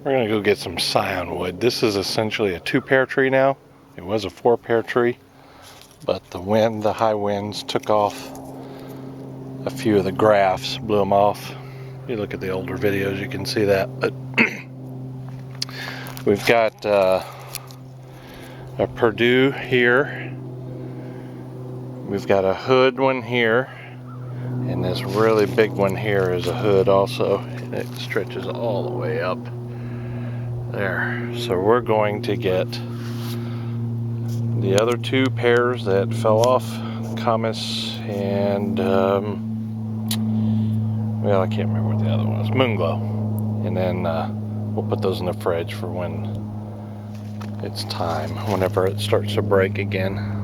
We're gonna go get some scion wood. This is essentially a 2-pair tree now. It was a 4-pair tree, but the high winds took off a few of the grafts, blew them off. If you look at the older videos, you can see that. But we've got a Purdue here. We've got a hood one here, and this really big one here is a hood also. It stretches all the way up there. So we're going to get the other 2 pairs that fell off, Comus and well, I can't remember what the other one was, Moonglow. And then we'll put those in the fridge for when it's time, whenever it starts to break again.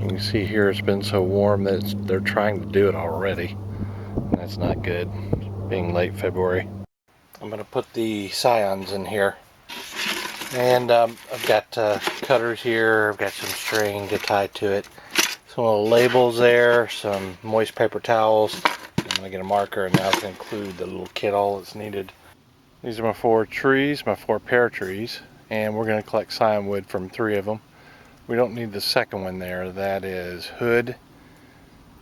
You can see here it's been so warm that they're trying to do it already. And that's not good, being late February. I'm going to put the scions in here. And I've got cutters here, I've got some string to tie to it. Some little labels there, some moist paper towels. I'm going to get a marker, and now I can include the little kit all that's needed. These are my 4 trees, my 4 pear trees. And we're going to collect scion wood from 3 of them. We don't need the second one there. That is hood,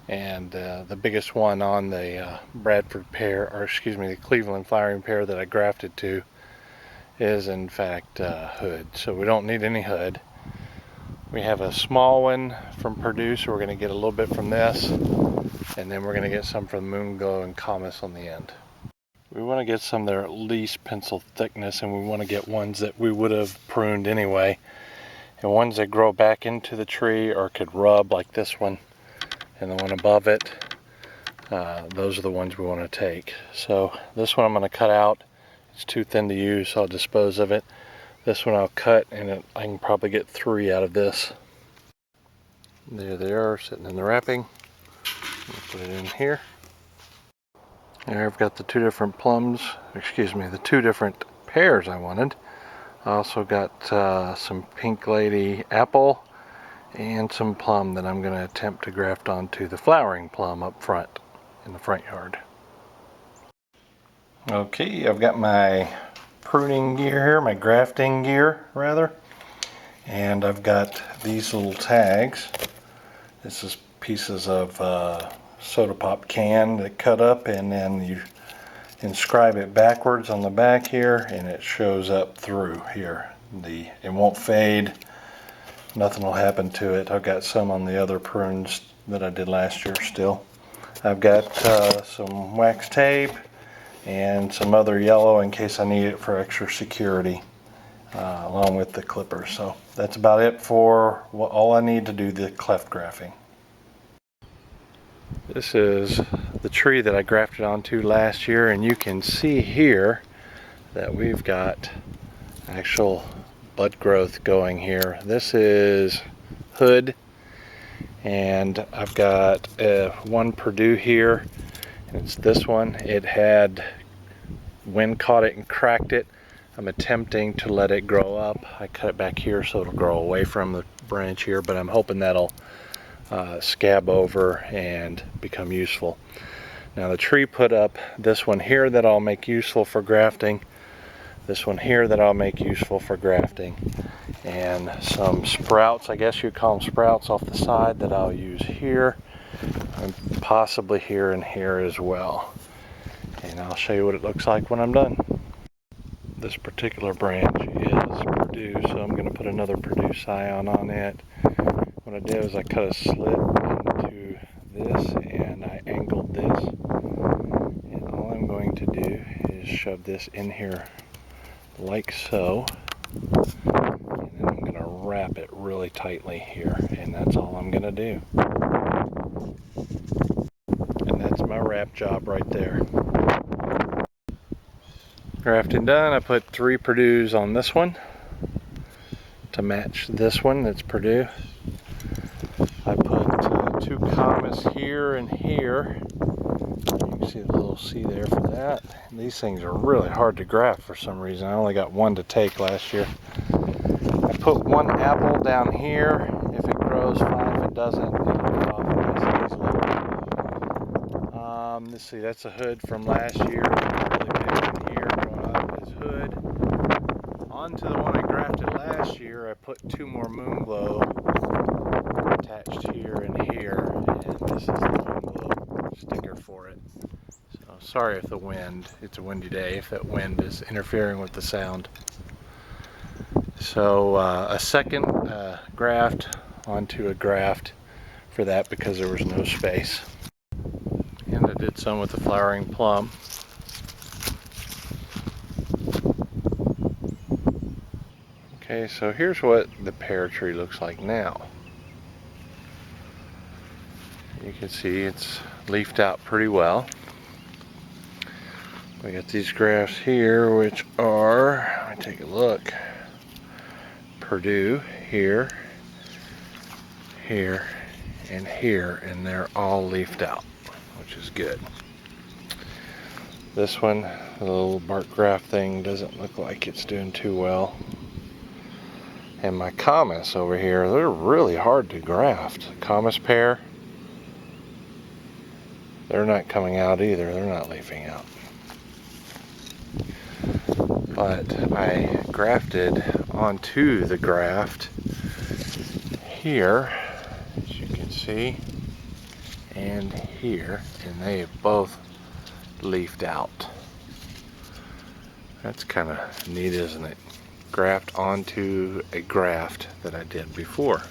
and the biggest one on the Bradford pear, or excuse me, the Cleveland flowering pear that I grafted to, is in fact hood. So we don't need any hood. We have a small one from Purdue, so we're going to get a little bit from this, and then we're going to get some from Moonglow and Comus on the end. We want to get some that are at least pencil thickness, and we want to get ones that we would have pruned anyway, and ones that grow back into the tree or could rub, like this one and the one above it. Those are the ones we want to take. So this one I'm going to cut out. It's too thin to use, so I'll dispose of it. This one I'll cut, and I can probably get 3 out of this. There they are, sitting in the wrapping. I'll put it in here. There I've got the 2 different plums, excuse me, the 2 different pears I wanted. I also got some Pink Lady apple and some plum that I'm going to attempt to graft onto the flowering plum up front in the front yard. Okay, I've got my pruning gear here, my grafting gear rather, and I've got these little tags. This is pieces of soda pop can that cut up, and then you inscribe it backwards on the back here, and it shows up through here. It won't fade, nothing will happen to it. I've got some on the other prunes that I did last year still. I've got some wax tape and some other yellow in case I need it for extra security, along with the clippers. So that's about it for all I need to do the cleft grafting. This is the tree that I grafted onto last year, and you can see here that we've got actual bud growth going here. This is hood, and I've got one Purdue here, and it's this one. It had wind caught it and cracked it. I'm attempting to let it grow up. I cut it back here so it'll grow away from the branch here, but I'm hoping that'll scab over and become useful. Now the tree put up this one here that I'll make useful for grafting, this one here that I'll make useful for grafting, and some sprouts, I guess you'd call them sprouts, off the side that I'll use here, and possibly here and here as well. And I'll show you what it looks like when I'm done. This particular branch is Purdue, so I'm going to put another Purdue scion on it. What I did was I cut a slit into this, and I angled this, and all I'm going to do is shove this in here like so, and then I'm going to wrap it really tightly here, and that's all I'm going to do. And that's my wrap job right there. Grafting done. I put 3 Purdues on this one to match this one that's Purdue. I put 2 Comus here and here. You can see the little C there for that. And these things are really hard to graft for some reason. I only got 1 to take last year. I put 1 apple down here. If it grows, fine. If it doesn't, it'll get off nice and easily. Let's see, that's a hood from last year. Really big one here growing up is hood. On to the one I grafted last year. I put 2 more Moonglow attached here and here, and this is the Moonglow sticker for it. So sorry if the wind, it's a windy day, if that wind is interfering with the sound. So a second graft onto a graft for that because there was no space. And I did some with the flowering plum. Okay, so here's what the pear tree looks like now. You can see it's leafed out pretty well. We got these grafts here, which are, let me take a look, Purdue, here, here, and here, and they're all leafed out, which is good. This one, the little bark graft thing, doesn't look like it's doing too well. And my Camas over here, they're really hard to graft. Camas pear, they're not coming out either. They're not leafing out. But I grafted onto the graft here, as you can see, and here, and they have both leafed out. That's kind of neat, isn't it? Graft onto a graft that I did before.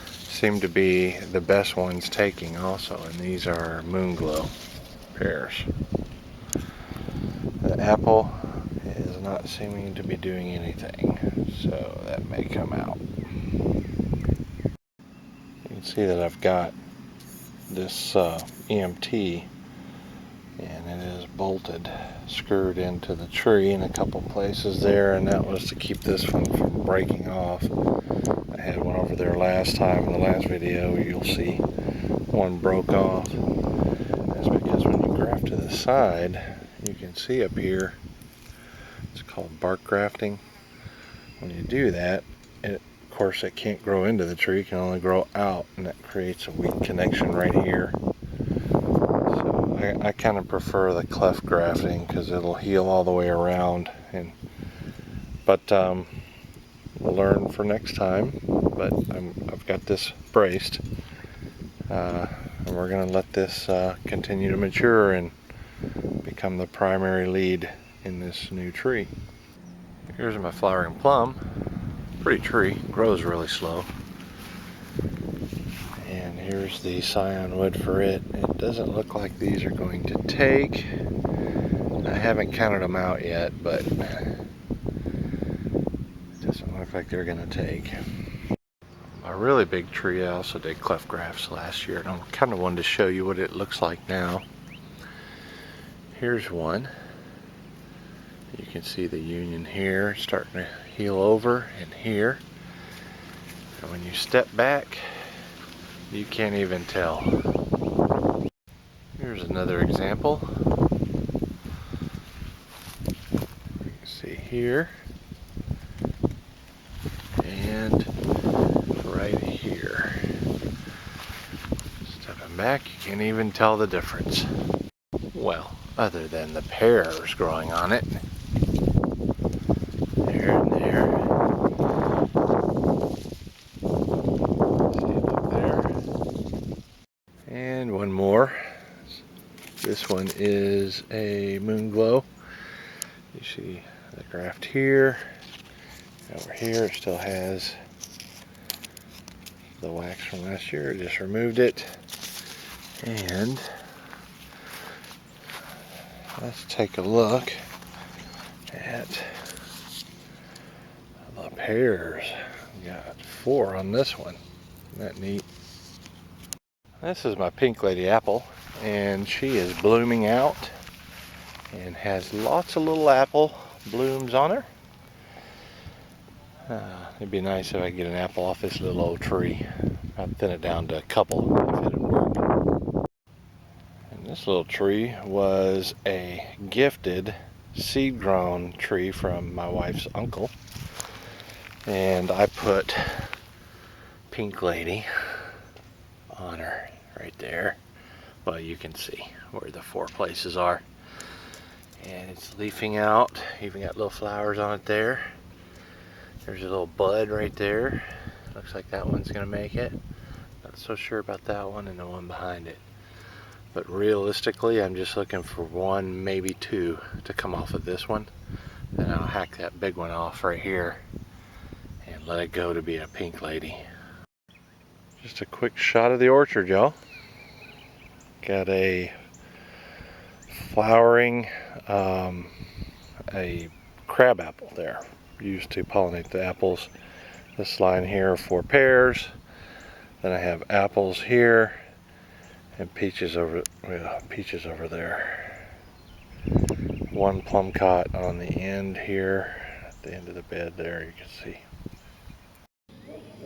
Seem to be the best ones taking also, and these are Moonglow pears. The apple is not seeming to be doing anything, so that may come out. You can see that I've got this EMT, and it is bolted, screwed into the tree in a couple places there, and that was to keep this one from breaking off. I had one over there last time. In the last video you'll see one broke off. That's because when you graft to the side, you can see up here, it's called bark grafting. When you do that, of course it can't grow into the tree, it can only grow out, and that creates a weak connection right here. So I kind of prefer the cleft grafting because it'll heal all the way around. But we'll learn for next time. But I've got this braced, and we're going to let this continue to mature and become the primary lead in this new tree. Here's my flowering plum. Pretty tree, grows really slow. And here's the scion wood for it. It doesn't look like these are going to take. I haven't counted them out yet, but it doesn't look like they're going to take. A really big tree, I also did cleft grafts last year, and I kind of wanted to show you what it looks like now. Here's one. You can see the union here starting to heal over, and here. And when you step back, you can't even tell. Here's another example. You can see here and right here. Stepping back, you can't even tell the difference. Well, other than the pears growing on it. There and there. See it up there. And one more. This one is a Moonglow. You see the graft here. Over here it still has the wax from last year. I just removed it. And let's take a look at the pears. We got 4 on this one. Isn't that neat? This is my pink lady apple, and she is blooming out and has lots of little apple blooms on her. It'd be nice if I could get an apple off this little old tree. I'd thin it down to a couple if it'd work. And this little tree was a gifted seed-grown tree from my wife's uncle, and I put Pink Lady on her right there. Well, you can see where the 4 places are, and it's leafing out. Even got little flowers on it there. There's a little bud right there. Looks like that one's gonna make it. Not so sure about that one and the one behind it. But realistically, I'm just looking for one, maybe two to come off of this one. Then I'll hack that big one off right here and let it go to be a pink lady. Just a quick shot of the orchard, y'all. Got a flowering, a crab apple there. Used to pollinate the apples. This line here for pears. Then I have apples here and peaches over there. One plum cot on the end here, at the end of the bed there, you can see.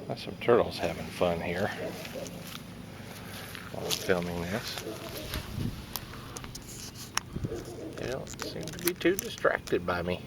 Got some turtles having fun here while I'm filming this. They don't seem to be too distracted by me.